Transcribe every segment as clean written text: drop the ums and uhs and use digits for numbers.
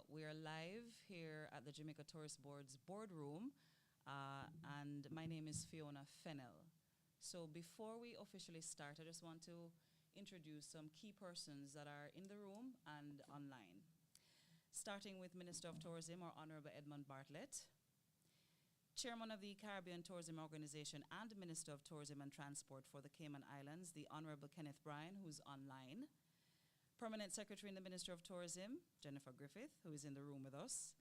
We are live here at the Jamaica Tourist Board's boardroom, and my name is Fiona Fennell. So before we officially start, I just want to introduce some key persons that are in the room and online. Starting with Minister of Tourism, our Honorable Edmund Bartlett, Chairman of the Caribbean Tourism Organization and Minister of Tourism and Transport for the Cayman Islands, the Honorable Kenneth Bryan, who's online. Permanent Secretary in the Ministry of Tourism, Jennifer Griffith, who is in the room with us.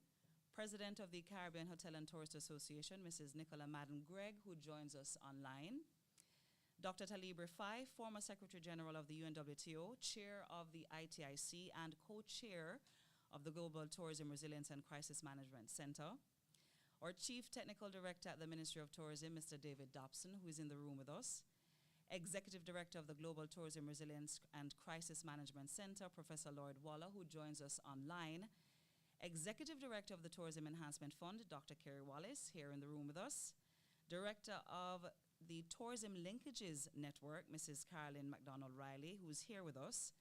President of the Caribbean Hotel and Tourist Association, Mrs. Nicola Madden Gregg, who joins us online. Dr. Talib Rifai, former Secretary General of the UNWTO, Chair of the ITIC, and co-chair of the Global Tourism Resilience and Crisis Management Center. Our Chief Technical Director at the Ministry of Tourism, Mr. David Dobson, who is in the room with us. Executive Director of the Global Tourism Resilience and Crisis Management Center, Professor Lloyd Waller, who joins us online. Executive Director of the Tourism Enhancement Fund, Dr. Kerry Wallace, here in the room with us. Director of the Tourism Linkages Network, Mrs. Carolyn McDonald-Riley, who's here with us.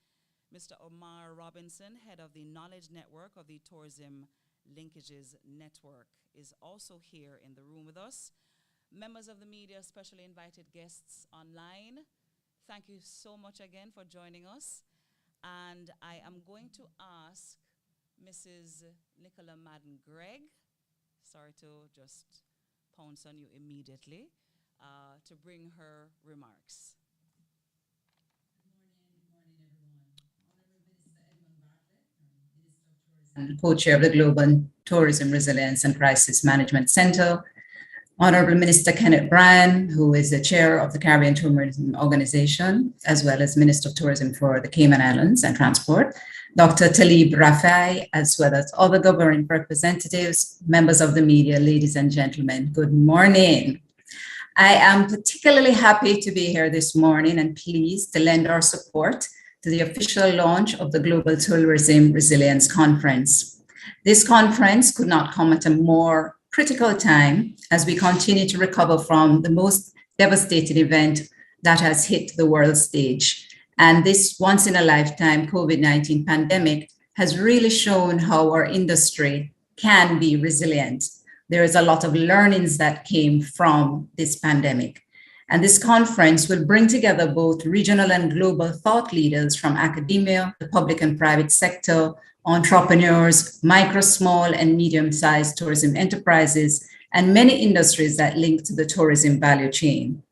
Mr. Omar Robinson, Head of the Knowledge Network of the Tourism Linkages Network, is also here in the room with us. Members of the media, specially invited guests online, thank you so much again for joining us. And I am going to ask Mrs. Nicola Madden Gregg, sorry to just pounce on you immediately, to bring her remarks. Good morning, everyone. Honorable Minister Edmund Bartlett, Minister of Tourism and co-chair of the Global Tourism Resilience and Crisis Management Center. Honorable Minister Kenneth Bryan, who is the chair of the Caribbean Tourism Organization, as well as Minister of Tourism for the Cayman Islands and Transport. Dr. Talib Rifai, as well as other government representatives, members of the media, ladies and gentlemen, good morning. I am particularly happy to be here this morning and pleased to lend our support to the official launch of the Global Tourism Resilience Conference. This conference could not come at a more critical time as we continue to recover from the most devastating event that has hit the world stage. And this once-in-a-lifetime COVID-19 pandemic has really shown how our industry can be resilient. There is a lot of learnings that came from this pandemic. And this conference will bring together both regional and global thought leaders from academia, the public and private sector, entrepreneurs, micro, small, and medium-sized tourism enterprises, and many industries that link to the tourism value chain.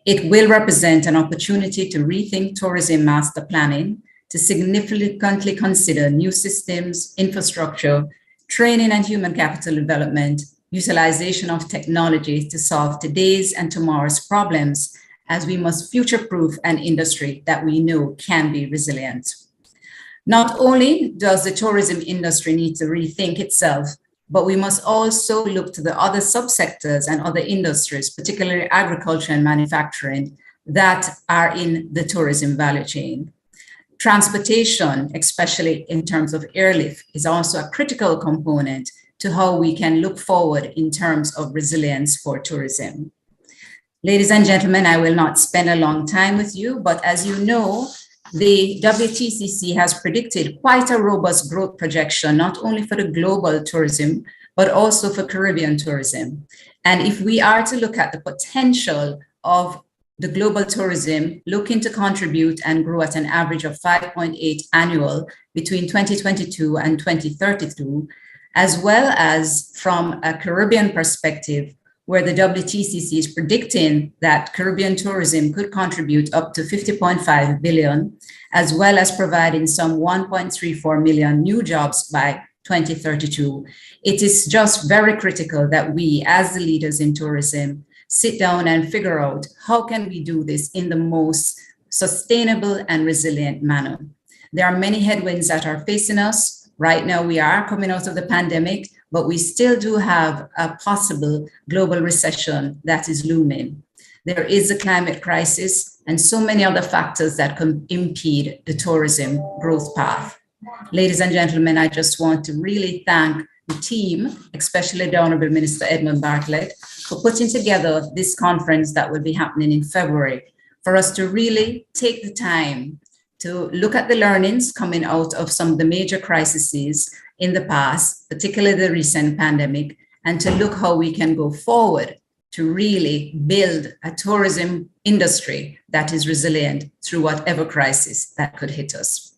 It will represent an opportunity to rethink tourism master planning, to significantly consider new systems, infrastructure, training and human capital development, utilization of technology to solve today's and tomorrow's problems, as we must future-proof an industry that we know can be resilient. Not only does the tourism industry need to rethink itself, but we must also look to the other subsectors and other industries, particularly agriculture and manufacturing, that are in the tourism value chain. Transportation, especially in terms of airlift, is also a critical component to how we can look forward in terms of resilience for tourism. Ladies and gentlemen, I will not spend a long time with you, but as you know, the WTCC has predicted quite a robust growth projection, not only for the global tourism, but also for Caribbean tourism. And if we are to look at the potential of the global tourism looking to contribute and grow at an average of 5.8 annual between 2022 and 2032, as well as from a Caribbean perspective, where the WTCC is predicting that Caribbean tourism could contribute up to 50.5 billion, as well as providing some 1.34 million new jobs by 2032. It is just very critical that we, as the leaders in tourism, sit down and figure out how can we do this in the most sustainable and resilient manner. There are many headwinds that are facing us. Right now, we are coming out of the pandemic, but we still do have a possible global recession that is looming. There is a climate crisis and so many other factors that can impede the tourism growth path. Ladies and gentlemen, I just want to really thank the team, especially the Honorable Minister Edmund Bartlett, for putting together this conference that will be happening in February, for us to really take the time to look at the learnings coming out of some of the major crises in the past, particularly the recent pandemic, and to look how we can go forward to really build a tourism industry that is resilient through whatever crisis that could hit us.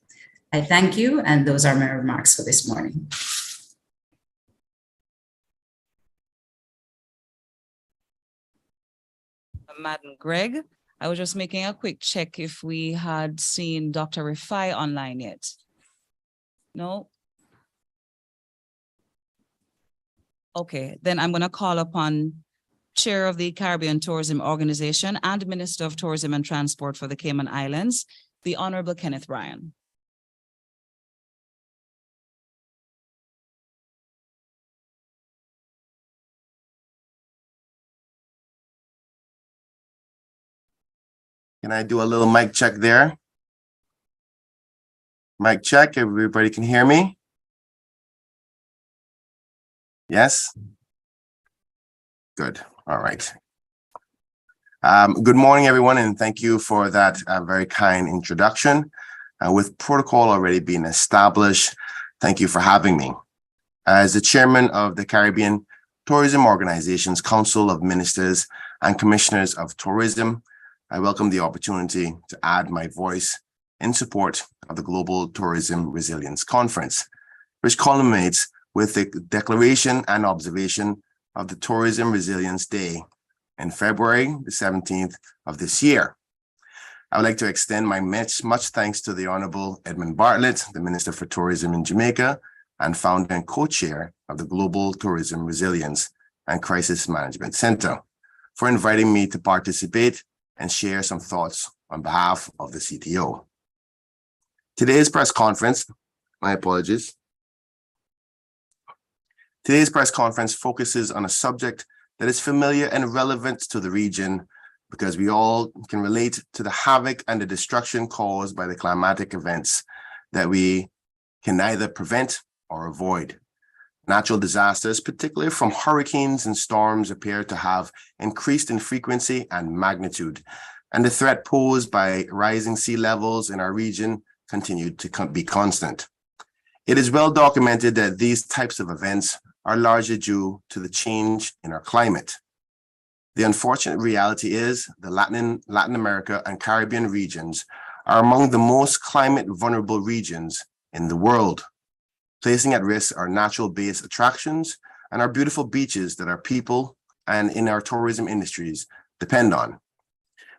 I thank you, and those are my remarks for this morning. Madam Greg, I was just making a quick check if we had seen Dr. Rifai online yet. No? Okay, then I'm going to call upon Chair of the Caribbean Tourism Organization and Minister of Tourism and Transport for the Cayman Islands, the Honorable Kenneth Bryan. Can I do a little mic check there? Mic check, everybody can hear me? Yes? Good, all right. Good morning, everyone, and thank you for that very kind introduction. With protocol already being established, thank you for having me. As the chairman of the Caribbean Tourism Organization's Council of Ministers and Commissioners of Tourism, I welcome the opportunity to add my voice in support of the Global Tourism Resilience Conference, which culminates with the declaration and observation of the Tourism Resilience Day in February the 17th of this year. I would like to extend my much thanks to the Honorable Edmund Bartlett, the Minister for Tourism in Jamaica and founder and co-chair of the Global Tourism Resilience and Crisis Management Center, for inviting me to participate and share some thoughts on behalf of the CTO. Today's press conference, my apologies. Today's press conference focuses on a subject that is familiar and relevant to the region because we all can relate to the havoc and the destruction caused by the climatic events that we can neither prevent or avoid. Natural disasters, particularly from hurricanes and storms, appear to have increased in frequency and magnitude, and the threat posed by rising sea levels in our region continued to be constant. It is well documented that these types of events are largely due to the change in our climate. The unfortunate reality is the Latin America and Caribbean regions are among the most climate vulnerable regions in the world, placing at risk our natural-based attractions and our beautiful beaches that our people and in our tourism industries depend on.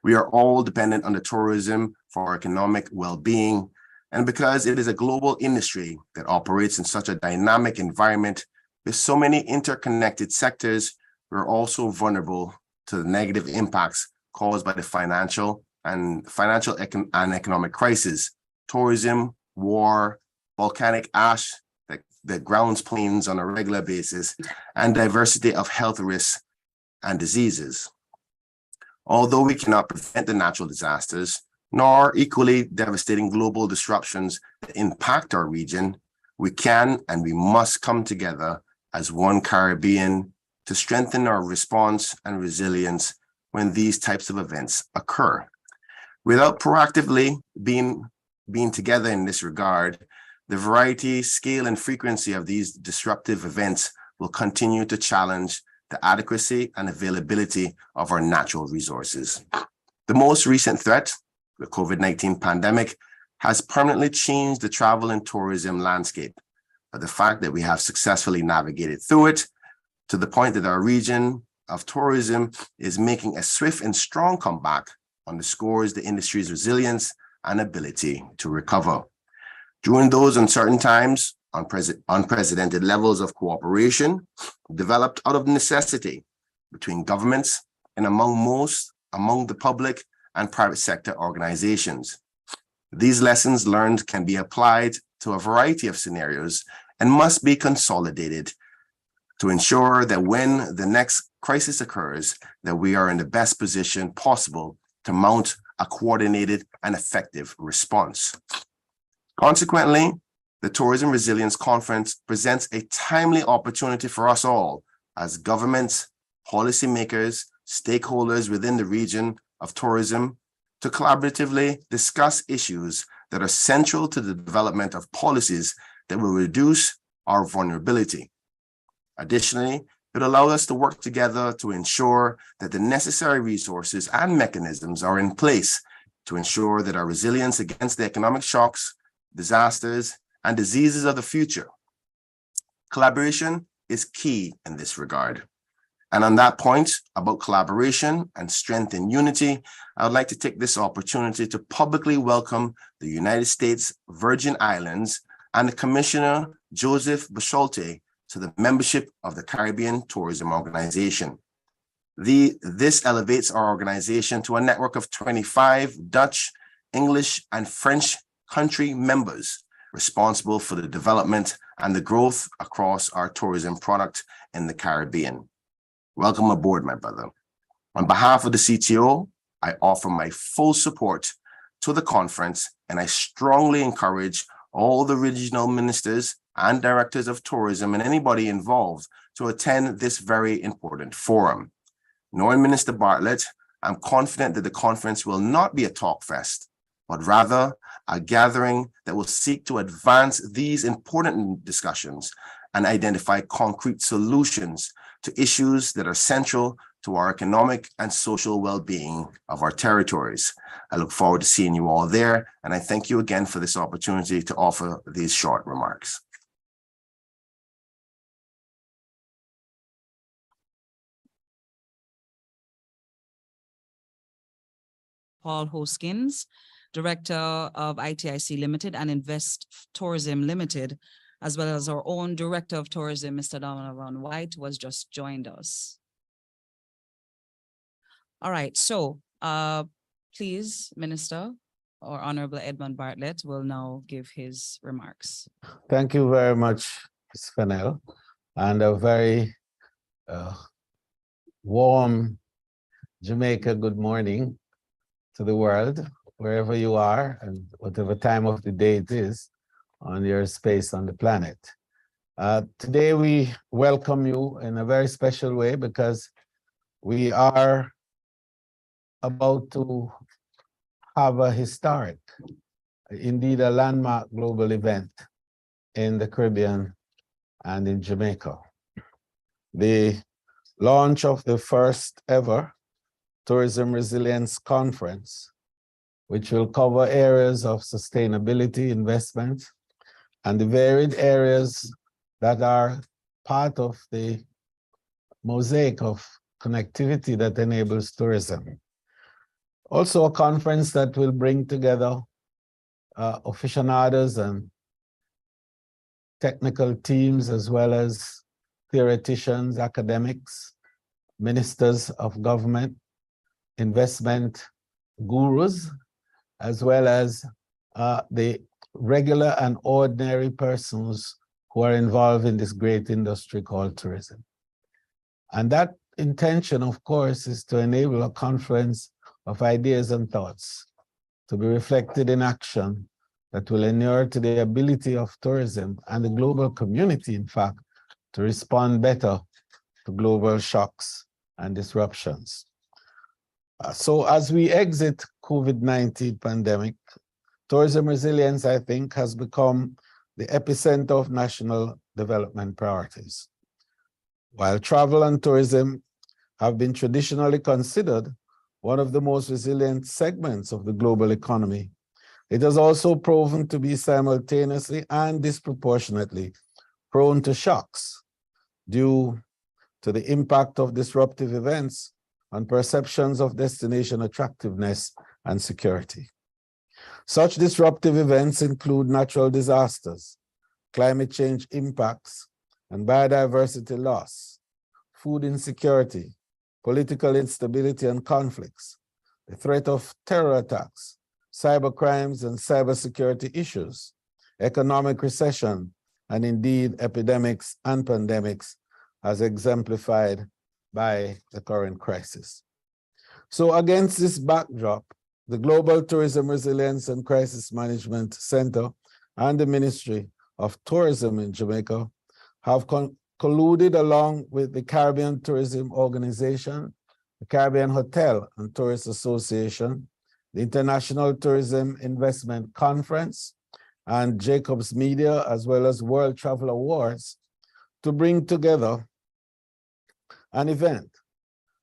We are all dependent on the tourism for our economic well-being, and because it is a global industry that operates in such a dynamic environment with so many interconnected sectors, we're also vulnerable to the negative impacts caused by the financial and economic crisis, tourism, war, volcanic ash that grounds plains on a regular basis, and diversity of health risks and diseases. Although we cannot prevent the natural disasters, nor equally devastating global disruptions that impact our region, we can and we must come together as one Caribbean to strengthen our response and resilience when these types of events occur. Without proactively being together in this regard, the variety, scale, and frequency of these disruptive events will continue to challenge the adequacy and availability of our natural resources. The most recent threat, the COVID-19 pandemic, has permanently changed the travel and tourism landscape. But the fact that we have successfully navigated through it to the point that our region of tourism is making a swift and strong comeback underscores the industry's resilience and ability to recover. During those uncertain times, unprecedented levels of cooperation developed out of necessity between governments and among the public and private sector organizations. These lessons learned can be applied to a variety of scenarios and must be consolidated to ensure that when the next crisis occurs, that we are in the best position possible to mount a coordinated and effective response. Consequently, the Tourism Resilience Conference presents a timely opportunity for us all as governments, policymakers, stakeholders within the region of tourism to collaboratively discuss issues that are central to the development of policies that will reduce our vulnerability. Additionally, it allows us to work together to ensure that the necessary resources and mechanisms are in place to ensure that our resilience against the economic shocks, disasters, and diseases of the future. Collaboration is key in this regard. And on that point about collaboration and strength in unity, I would like to take this opportunity to publicly welcome the United States Virgin Islands and Commissioner Joseph Busholte to the membership of the Caribbean Tourism Organization. This elevates our organization to a network of 25 Dutch, English, and French country members responsible for the development and the growth across our tourism product in the Caribbean. Welcome aboard, my brother. On behalf of the CTO, I offer my full support to the conference, and I strongly encourage all the regional ministers and directors of tourism and anybody involved to attend this very important forum. Knowing Minister Bartlett, I'm confident that the conference will not be a talk fest, but rather a gathering that will seek to advance these important discussions and identify concrete solutions to issues that are central to our economic and social well-being of our territories. I look forward to seeing you all there, and I thank you again for this opportunity to offer these short remarks. Paul Hoskins, Director of ITIC Limited and Invest Tourism Limited, as well as our own Director of Tourism, Mr. Donovan White, who has just joined us. All right, so please, Minister, or Honorable Edmund Bartlett will now give his remarks. Thank you very much, Ms. Fennell, and a very warm Jamaica good morning to the world, wherever you are and whatever time of the day it is on your space on the planet. Today we welcome you in a very special way because we are about to have a historic, indeed a landmark global event in the Caribbean and in Jamaica. The launch of the first ever Tourism Resilience Conference, which will cover areas of sustainability, investment, and the varied areas that are part of the mosaic of connectivity that enables tourism. Also a conference that will bring together aficionados and technical teams, as well as theoreticians, academics, ministers of government, investment gurus, as well as the regular and ordinary persons who are involved in this great industry called tourism. And that intention, of course, is to enable a conference of ideas and thoughts to be reflected in action that will inure to the ability of tourism and the global community, in fact, to respond better to global shocks and disruptions. So as we exit COVID-19 pandemic, tourism resilience, I think, has become the epicenter of national development priorities. While travel and tourism have been traditionally considered one of the most resilient segments of the global economy, it has also proven to be simultaneously and disproportionately prone to shocks due to the impact of disruptive events on perceptions of destination attractiveness and security. Such disruptive events include natural disasters, climate change impacts, and biodiversity loss, food insecurity, political instability and conflicts, the threat of terror attacks, cyber crimes and cybersecurity issues, economic recession, and indeed epidemics and pandemics as exemplified by the current crisis. So against this backdrop, the Global Tourism Resilience and Crisis Management Center and the Ministry of Tourism in Jamaica have colluded along with the Caribbean Tourism Organization, the Caribbean Hotel and Tourist Association, the International Tourism Investment Conference, and Jacobs Media, as well as World Travel Awards, to bring together an event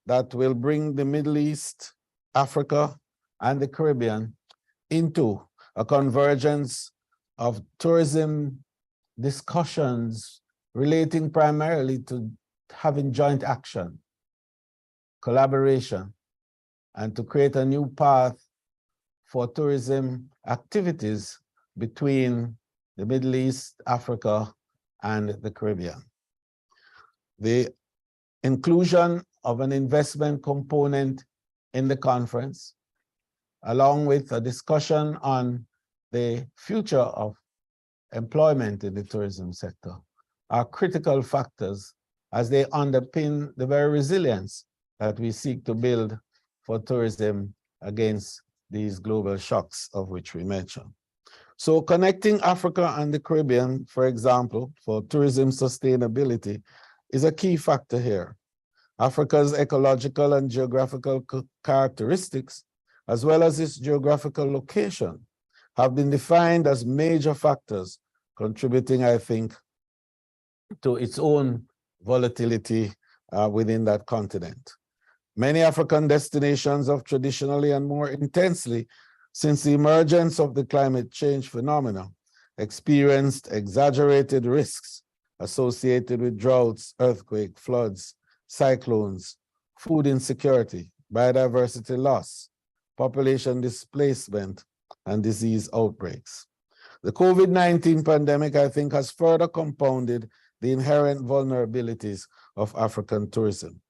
that will bring the Middle East, Africa, and the Caribbean into a convergence of tourism discussions relating primarily to having joint action, collaboration, and to create a new path for tourism activities between the Middle East, Africa, and the Caribbean. The inclusion of an investment component in the conference, along with a discussion on the future of employment in the tourism sector, are critical factors as they underpin the very resilience that we seek to build for tourism against these global shocks of which we mentioned. So connecting Africa and the Caribbean, for example, for tourism sustainability is a key factor here. Africa's ecological and geographical characteristics, as well as its geographical location, have been defined as major factors contributing, I think, to its own volatility within that continent. Many African destinations have traditionally and more intensely since the emergence of the climate change phenomena experienced exaggerated risks associated with droughts, earthquakes, floods, cyclones, food insecurity, biodiversity loss, population displacement, and disease outbreaks. The COVID-19 pandemic, I think, has further compounded the inherent vulnerabilities of African tourism.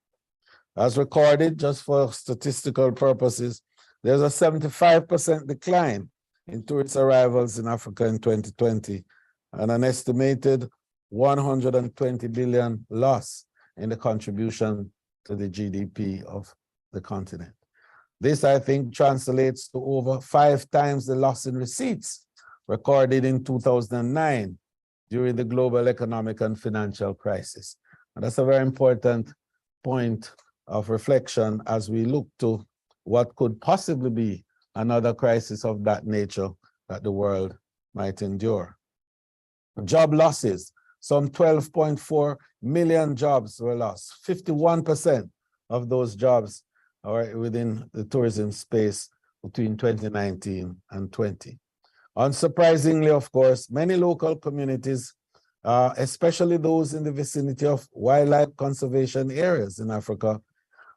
As recorded, just for statistical purposes, there's a 75% decline in tourist arrivals in Africa in 2020 and an estimated 120 billion loss in the contribution to the GDP of the continent. This, I think, translates to over 5 times the loss in receipts recorded in 2009 during the global economic and financial crisis. And that's a very important point of reflection as we look to what could possibly be another crisis of that nature that the world might endure. Job losses, some 12.4 million jobs were lost. 51% of those jobs are within the tourism space between 2019 and 20. Unsurprisingly, of course, many local communities, especially those in the vicinity of wildlife conservation areas in Africa,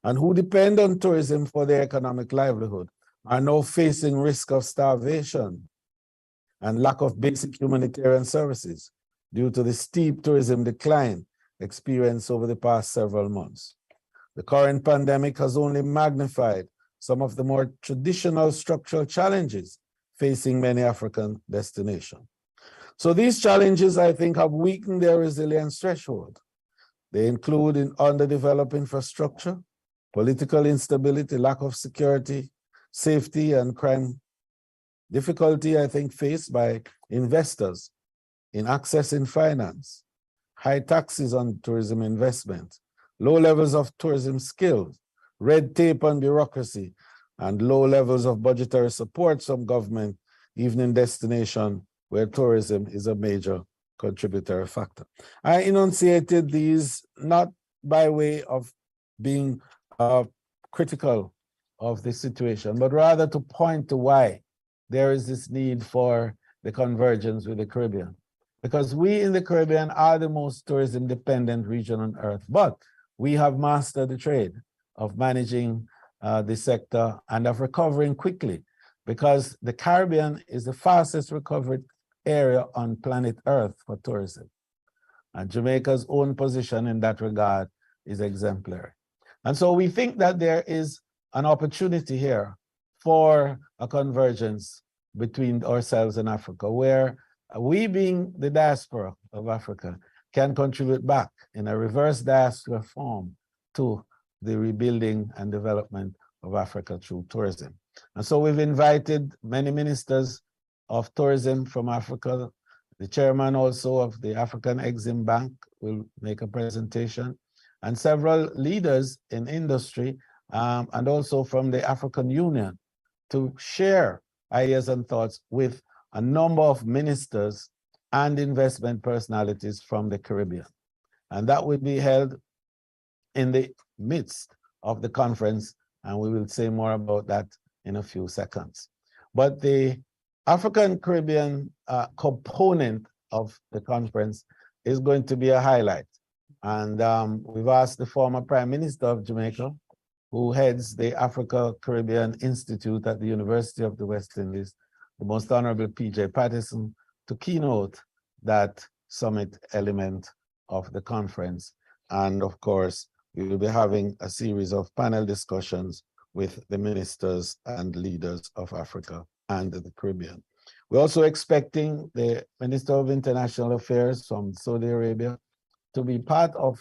and who depend on tourism for their economic livelihood, are now facing risk of starvation and lack of basic humanitarian services due to the steep tourism decline experienced over the past several months. The current pandemic has only magnified some of the more traditional structural challenges facing many African destinations. So these challenges, I think, have weakened their resilience threshold. They include underdeveloped infrastructure, political instability, lack of security, safety, and crime. Difficulty, I think, faced by investors in accessing finance, high taxes on tourism investment, low levels of tourism skills, red tape and bureaucracy, and low levels of budgetary support from government, even in destinations where tourism is a major contributory factor. I enunciated these not by way of being critical of the situation, but rather to point to why there is this need for the convergence with the Caribbean. Because we in the Caribbean are the most tourism dependent region on earth, but we have mastered the trade of managing the sector and of recovering quickly, because the Caribbean is the fastest recovered area on planet Earth for tourism. And Jamaica's own position in that regard is exemplary. And so we think that there is an opportunity here for a convergence between ourselves and Africa, where we, being the diaspora of Africa, can contribute back in a reverse diaspora form to the rebuilding and development of Africa through tourism. And so we've invited many ministers of tourism from Africa. The chairman also of the African Exim Bank will make a presentation, and several leaders in industry, and also from the African Union to share ideas and thoughts with a number of ministers and investment personalities from the Caribbean. And that will be held in the midst of the conference, and we will say more about that in a few seconds. But the African Caribbean component of the conference is going to be a highlight. And we've asked the former Prime Minister of Jamaica, who heads the Africa Caribbean Institute at the University of the West Indies, the Most Honorable P.J. Patterson, to keynote that summit element of the conference. And of course, we will be having a series of panel discussions with the ministers and leaders of Africa and the Caribbean. We're also expecting the Minister of International Affairs from Saudi Arabia to be part of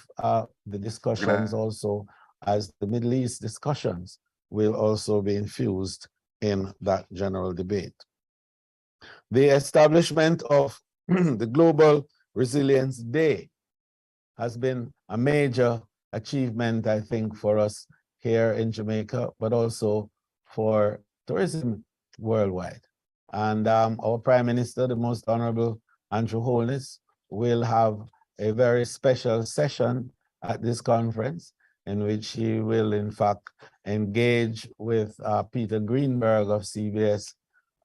the discussions also, as the Middle East discussions will also be infused in that general debate. The establishment of the Global Resilience Day has been a major achievement, I think, for us here in Jamaica, but also for tourism worldwide. And our Prime Minister, the Most Honorable Andrew Holness, will have a very special session at this conference in which he will, in fact, engage with Peter Greenberg of CBS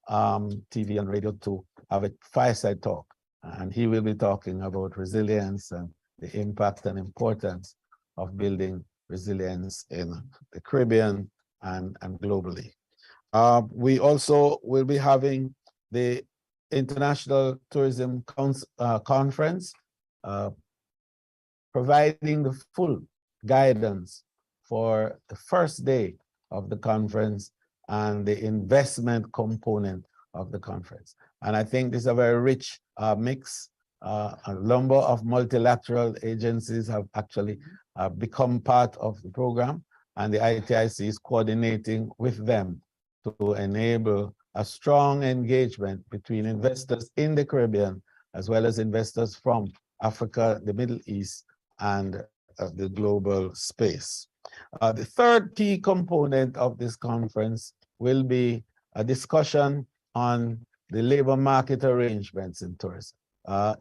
TV and Radio to have a fireside talk. And he will be talking about resilience and the impact and importance of building resilience in the Caribbean and globally. We also will be having the International Tourism Conference, providing the full guidance for the first day of the conference and the investment component of the conference. And I think this is a very rich mix. A number of multilateral agencies have actually become part of the program, and the ITIC is coordinating with them to enable a strong engagement between investors in the Caribbean, as well as investors from Africa, the Middle East, and the global space. The third key component of this conference will be a discussion on the labor market arrangements in tourism.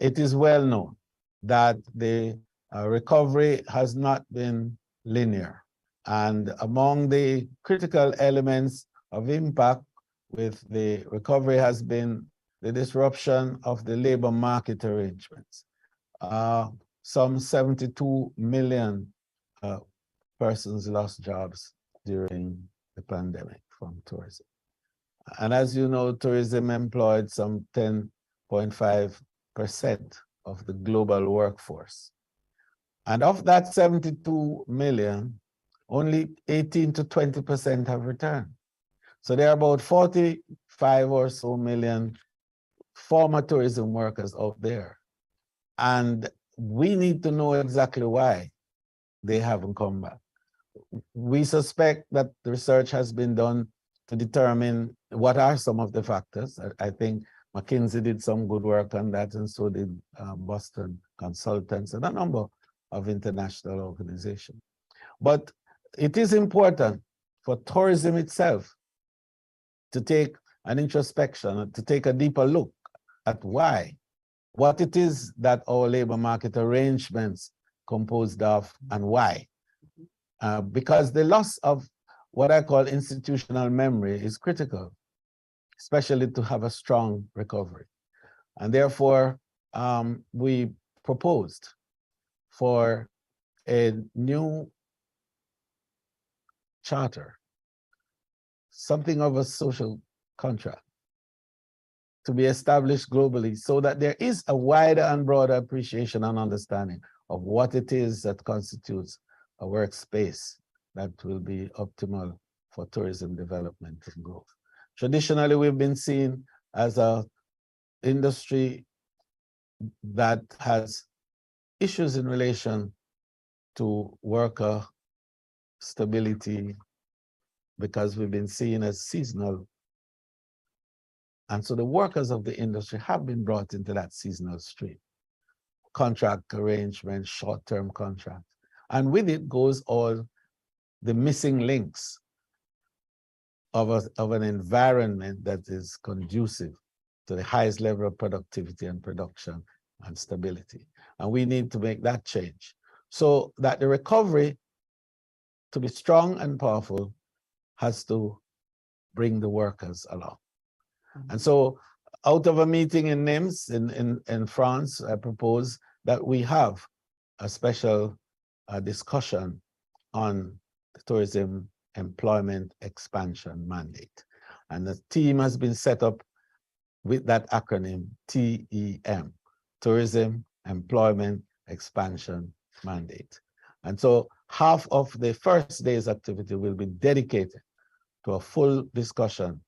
It is well known that the recovery has not been linear. And among the critical elements of impact with the recovery has been the disruption of the labor market arrangements. Some 72 million persons lost jobs during the pandemic from tourism. And as you know, tourism employed some 10.5% of the global workforce. And of that 72 million, only 18 to 20% have returned. So there are about 45 or so million former tourism workers out there. And we need to know exactly why they haven't come back. We suspect that the research has been done to determine what are some of the factors. I think McKinsey did some good work on that, and so did Boston Consultants and a number of international organizations. But it is important for tourism itself to take an introspection, to take a deeper look at why, what it is that our labor market arrangements composed of and why. Because the loss of what I call institutional memory is critical, especially to have a strong recovery. And therefore, we proposed for a new charter, something of a social contract, to be established globally so that there is a wider and broader appreciation and understanding of what it is that constitutes a workspace that will be optimal for tourism development and growth. Traditionally, we've been seen as an industry that has issues in relation to worker stability because we've been seen as seasonal. And so the workers of the industry have been brought into that seasonal stream. Contract arrangements, short-term contracts. And with it goes all the missing links of an environment that is conducive to the highest level of productivity and production and stability. And we need to make that change so that the recovery, to be strong and powerful, has to bring the workers along. And so out of a meeting in Nimes in France, I propose that we have a special discussion on the tourism employment expansion mandate. And the team has been set up with that acronym TEM, Tourism Employment Expansion Mandate. And so half of the first day's activity will be dedicated to a full discussion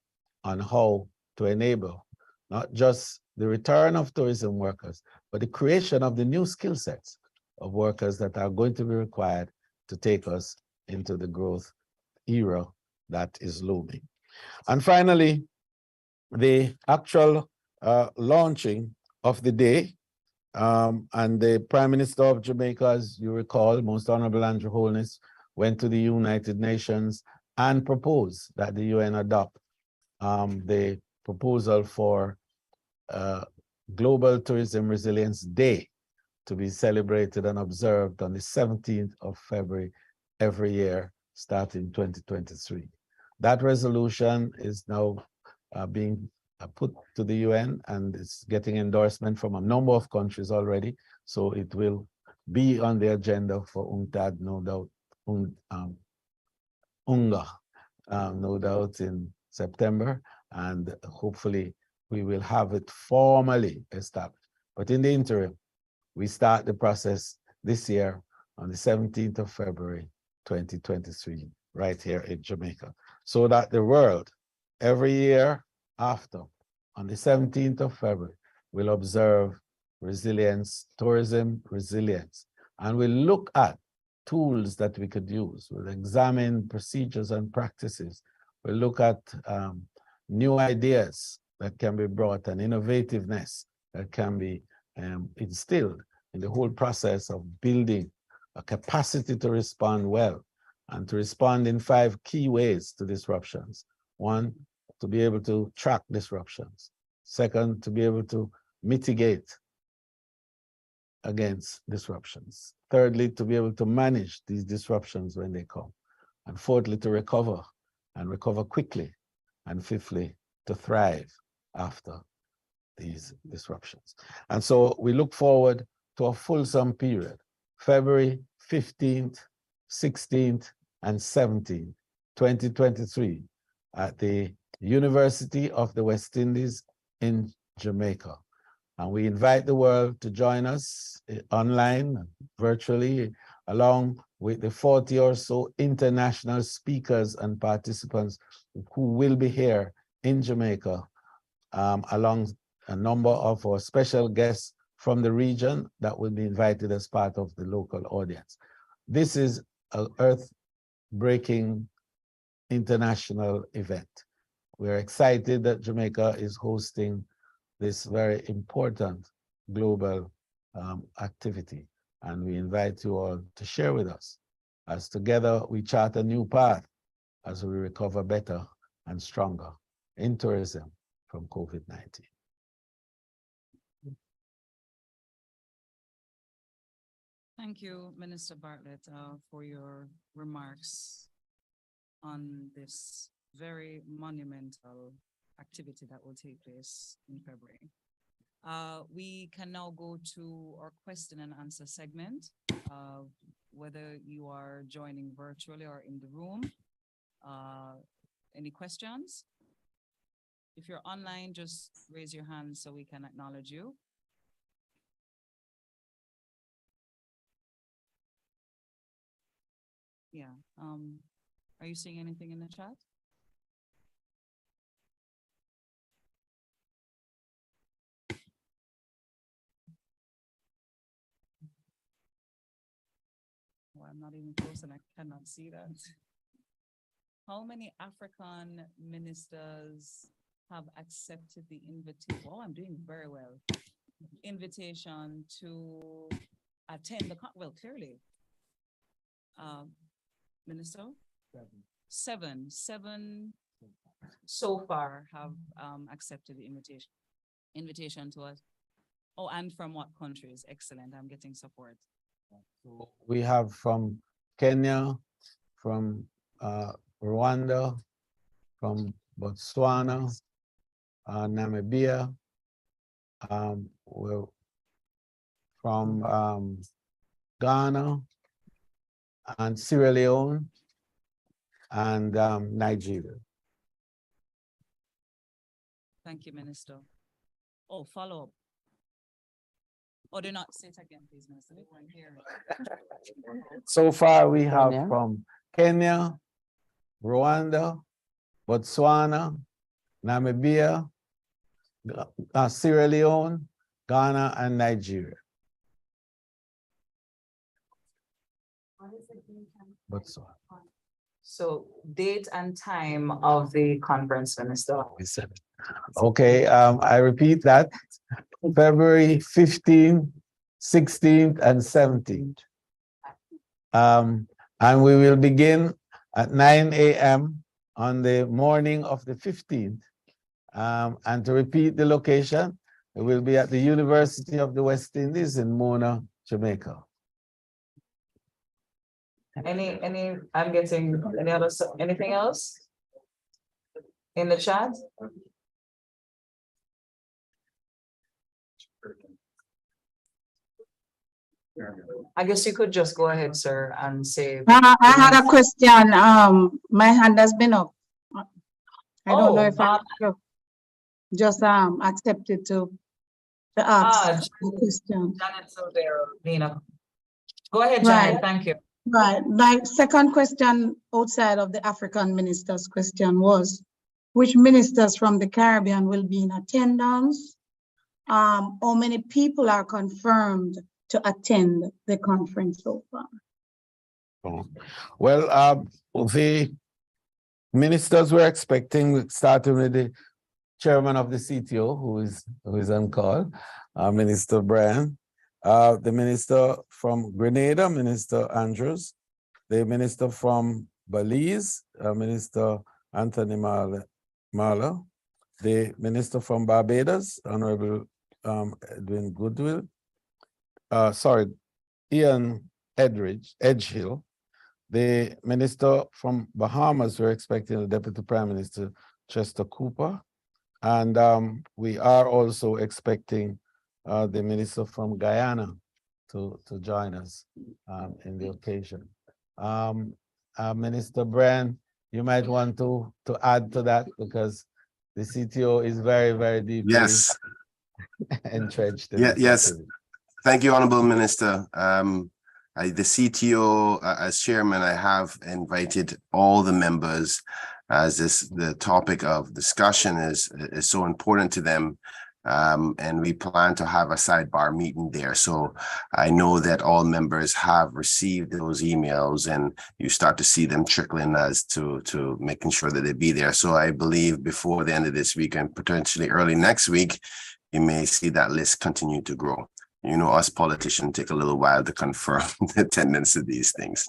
on how to enable not just the return of tourism workers, but the creation of the new skill sets of workers that are going to be required to take us into the growth era that is looming. And finally, the actual launching of the day, and the Prime Minister of Jamaica, as you recall, Most Honorable Andrew Holness, went to the United Nations and proposed that the UN adopt the proposal for Global Tourism Resilience Day to be celebrated and observed on the 17th of February every year, starting 2023. That resolution is now being put to the UN and it's getting endorsement from a number of countries already. So it will be on the agenda for UNCTAD, no doubt, UNGA, no doubt in September, and hopefully we will have it formally established. But in the interim, we start the process this year on the 17th of February, 2023, right here in Jamaica, so that the world every year after, on the 17th of February, will observe resilience, tourism resilience, and we'll look at tools that we could use. We'll examine procedures and practices. We'll look at new ideas that can be brought and innovativeness that can be instilled in the whole process of building a capacity to respond well and to respond in 5 key ways to disruptions. 1, to be able to track disruptions. 2nd, to be able to mitigate against disruptions. 3rdly, to be able to manage these disruptions when they come. And 4thly, to recover and recover quickly. And 5thly, to thrive after these disruptions. And so we look forward to a fulsome period, February 15th, 16th, and 17th, 2023, at the University of the West Indies in Jamaica. And we invite the world to join us online, virtually, along with the 40 or so international speakers and participants who will be here in Jamaica, along a number of our special guests from the region that will be invited as part of the local audience. This is an earth-breaking international event. We're excited that Jamaica is hosting this very important global activity, and we invite you all to share with us as together we chart a new path as we recover better and stronger in tourism from COVID-19. Thank you, Minister Bartlett, for your remarks on this very monumental activity that will take place in February. We can now go to our question and answer segment, whether you are joining virtually or in the room. Any questions? If you're online, just raise your hand so we can acknowledge you. Yeah. Are you seeing anything in the chat? Well, I'm not even close and I cannot see that. How many African ministers have accepted the invitation? Oh, I'm doing very well. Invitation to attend the, well, clearly. Minister? Seven so far have accepted the invitation to us? Oh, and from what countries? Excellent. I'm getting support. We have from Kenya, from Rwanda, from Botswana, Namibia, we're from Ghana and Sierra Leone and Nigeria. Thank you, Minister. Oh, follow up. Oh, do not say it again, please, Minister. We weren't hearing. So far, we have Kenya. from Kenya, Rwanda, Botswana, Namibia, Sierra Leone, Ghana, and Nigeria. Botswana. So date and time of the conference, Minister. We said it. Okay, I repeat that, February 15th, 16th, and 17th. And we will begin at 9 a.m. on the morning of the 15th. And to repeat the location, it will be at the University of the West Indies in Mona, Jamaica. I'm getting anything else? In the chat? I guess you could just go ahead, sir, and say. I had a question. My hand has been up. I don't know if I just accepted to ask the question. Janet Silvero, Nina. Go ahead, Janet. Right. Thank you. Right. My second question outside of the African minister's question was, which ministers from the Caribbean will be in attendance? How many people are confirmed to attend the conference so far? Well, the ministers we're expecting, starting with the chairman of the CTO, who is on call, Minister Brian, the minister from Grenada, Minister Andrews, the minister from Belize, Minister Anthony Marla, the minister from Barbados, Honorable Edwin Goodwill, Ian Edgehill, the minister from Bahamas, we're expecting the Deputy Prime Minister Chester Cooper, and we are also expecting the minister from Guyana to join us in the occasion. Minister Brand, you might want to add to that because the CTO is very, very deeply entrenched. Yes. Thank you, Honorable Minister. The CTO, as chairman, I have invited all the members as the topic of discussion is so important to them. And we plan to have a sidebar meeting there. So I know that all members have received those emails and you start to see them trickling as to making sure that they be there. So I believe before the end of this week and potentially early next week, you may see that list continue to grow. You know, us politicians take a little while to confirm the attendance of these things,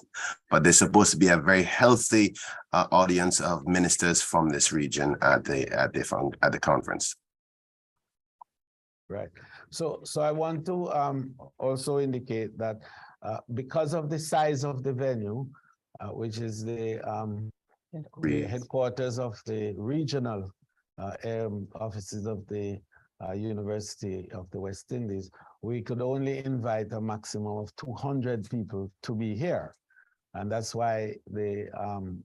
but there's supposed to be a very healthy audience of ministers from this region at the conference. Right. So I want to also indicate that because of the size of the venue, which is the headquarters of the regional offices of the University of the West Indies, we could only invite a maximum of 200 people to be here. And that's why the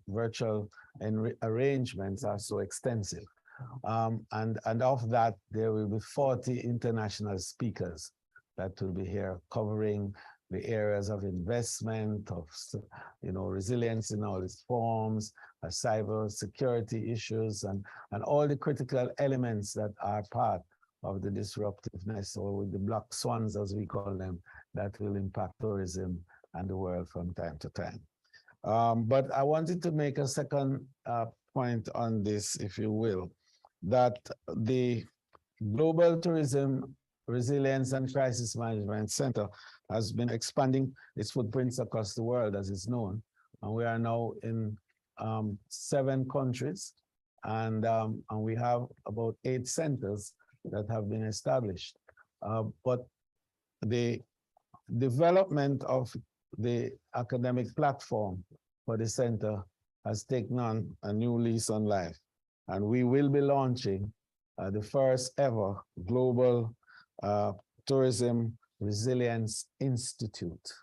virtual arrangements are so extensive. And of that, there will be 40 international speakers that will be here covering the areas of investment, of resilience in all its forms, cyber security issues, and all the critical elements that are part of the disruptiveness, or with the black swans, as we call them, that will impact tourism and the world from time to time. But I wanted to make a second point on this, if you will, that the Global Tourism Resilience and Crisis Management Center has been expanding its footprints across the world, as is known. And we are now in 7 countries, and we have about 8 centers that have been established. But the development of the academic platform for the center has taken on a new lease on life. And we will be launching the first ever Global Tourism Resilience Institute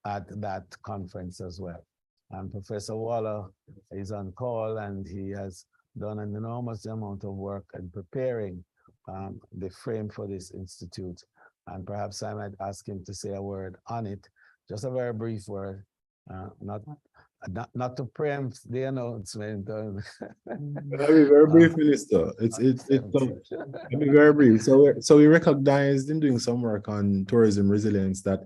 at that conference as well. And Professor Waller is on call, and he has done an enormous amount of work in preparing the frame for this institute. And perhaps I might ask him to say a word on it, just a very brief word, not to preempt the announcement. I'll be very brief, Minister. I'll be very brief. So we recognized in doing some work on tourism resilience that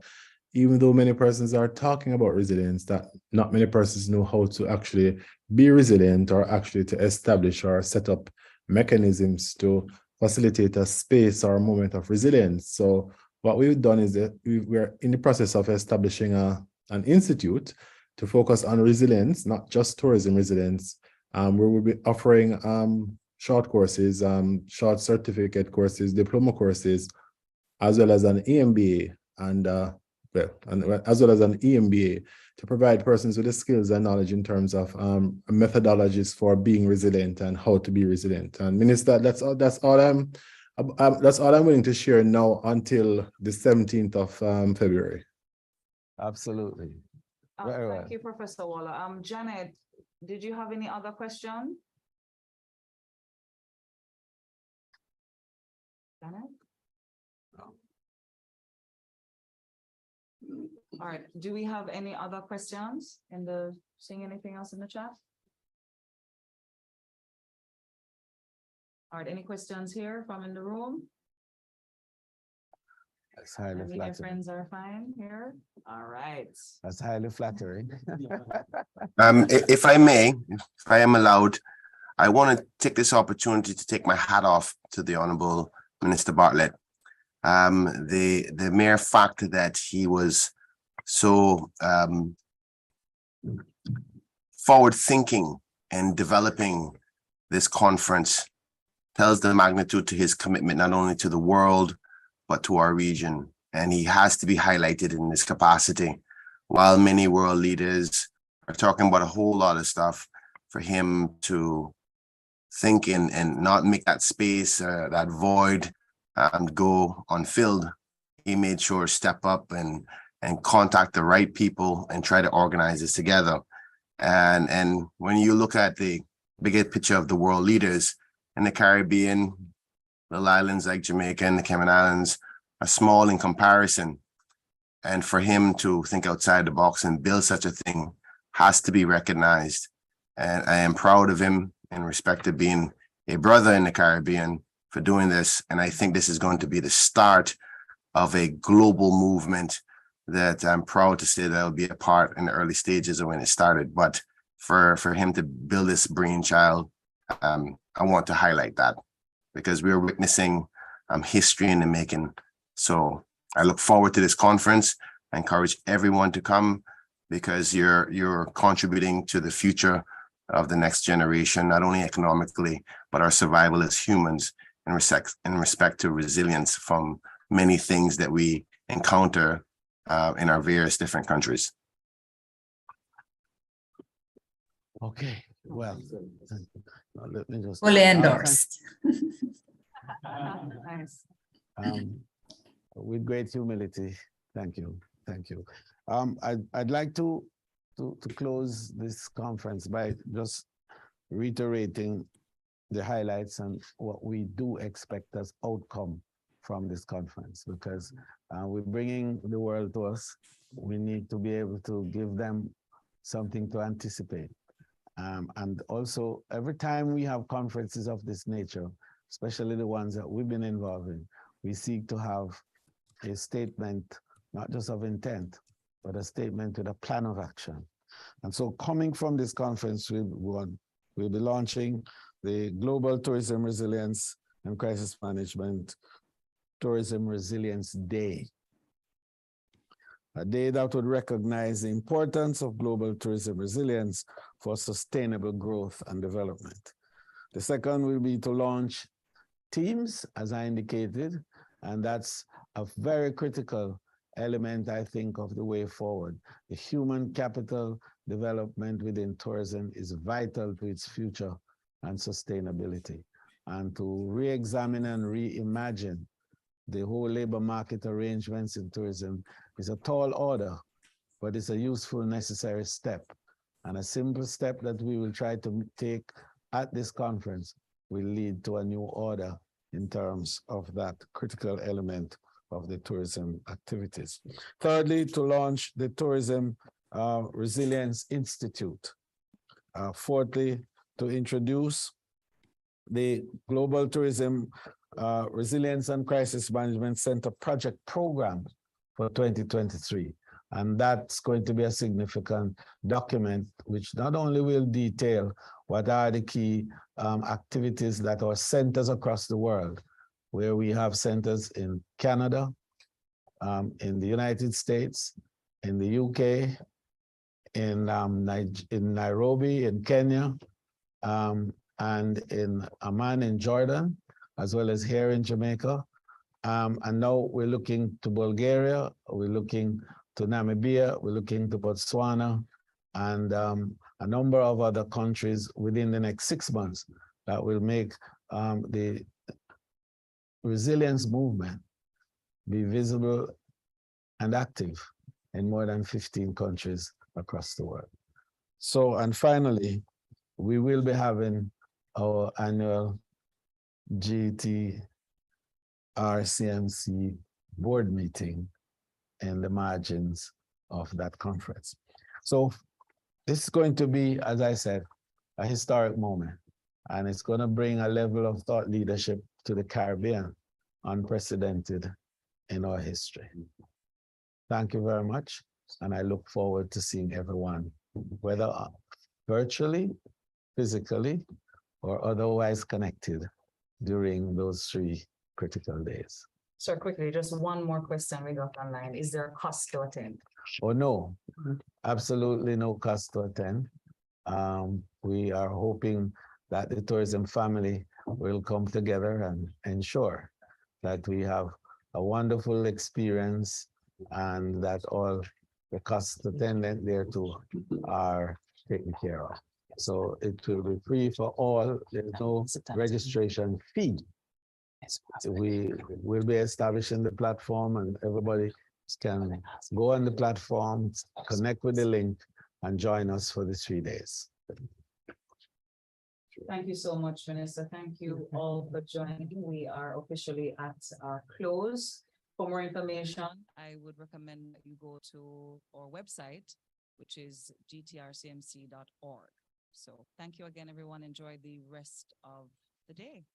even though many persons are talking about resilience, that not many persons know how to actually be resilient or actually to establish or set up mechanisms to facilitate a space or a moment of resilience. So what we've done is that we're in the process of establishing an institute to focus on resilience, not just tourism resilience, where we'll be offering short courses, short certificate courses, diploma courses, as well as an EMBA as well as an EMBA to provide persons with the skills and knowledge in terms of methodologies for being resilient and how to be resilient. And Minister, that's all I'm willing to share now until the 17th of February. Absolutely. Very well. Thank you, Professor Waller. Janet, did you have any other question? Janet? All right, do we have any other questions seeing anything else in the chat? All right, any questions here from in the room? That's highly Any flattering. friends are fine here? All right. That's highly flattering. If I may, if I am allowed, I want to take this opportunity to take my hat off to the Honorable Minister Bartlett. The mere fact that he was so forward thinking and developing this conference tells the magnitude to his commitment, not only to the world, but to our region. And he has to be highlighted in this capacity. While many world leaders are talking about a whole lot of stuff, for him to think and not make that space, that void, go unfilled, he made sure to step up and contact the right people and try to organize this together. And when you look at the bigger picture of the world leaders in the Caribbean, little islands like Jamaica and the Cayman Islands are small in comparison. And for him to think outside the box and build such a thing has to be recognized. And I am proud of him in respect to being a brother in the Caribbean for doing this. And I think this is going to be the start of a global movement that I'm proud to say that I'll be a part in the early stages of when it started. But for him to build this brainchild, I want to highlight that because we're witnessing history in the making. So I look forward to this conference. I encourage everyone to come because you're contributing to the future of the next generation, not only economically, but our survival as humans in respect to resilience from many things that we encounter in our various different countries. Okay, well, let me just. Fully endorsed. Nice. With great humility, thank you. I'd like to close this conference by just reiterating the highlights and what we do expect as outcome from this conference, because we're bringing the world to us. We need to be able to give them something to anticipate. And also, every time we have conferences of this nature, especially the ones that we've been involved in, we seek to have a statement, not just of intent, but a statement with a plan of action. And so coming from this conference, we'll be launching the Global Tourism Resilience and Crisis Management Tourism Resilience Day. a day that would recognize the importance of global tourism resilience for sustainable growth and development. The second will be to launch teams, as I indicated, and that's a very critical element, I think, of the way forward. The human capital development within tourism is vital to its future and sustainability. And to re-examine and reimagine the whole labor market arrangements in tourism is a tall order, but it's a useful, necessary step. And a simple step that we will try to take at this conference will lead to a new order in terms of that critical element of the tourism activities. Thirdly, to launch the Tourism Resilience Institute. Fourthly, to introduce the Global Tourism Resilience and Crisis Management Center project program for 2023. And that's going to be a significant document, which not only will detail what are the key activities that our centers across the world, where we have centers in Canada, in the United States, in the UK, in Nairobi, in Kenya, and in Amman in Jordan, as well as here in Jamaica. And now we're looking to Bulgaria, we're looking to Namibia, we're looking to Botswana, and a number of other countries within the next 6 months that will make the resilience movement be visible and active in more than 15 countries across the world. So, and finally, we will be having our annual GTRCMC board meeting in the margins of that conference. So this is going to be, as I said, a historic moment, and it's going to bring a level of thought leadership to the Caribbean unprecedented in our history. Thank you very much, and I look forward to seeing everyone, whether virtually, physically, or otherwise connected during those 3 critical days. Sir, quickly, just one more question we got online. Is there a cost to attend? Oh, no, absolutely no cost to attend. We are hoping that the tourism family will come together and ensure that we have a wonderful experience and that all the costs attendant thereto are taken care of. So it will be free for all. There's no registration fee. We will be establishing the platform, and everybody can go on the platform, connect with the link, and join us for the 3 days. Thank you so much, Minister. Thank you all for joining. We are officially at our close. For more information, I would recommend that you go to our website, which is gtrcmc.org. So thank you again, everyone. Enjoy the rest of the day.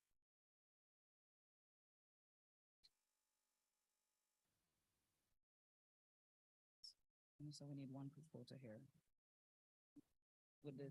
So we need one quick photo here with the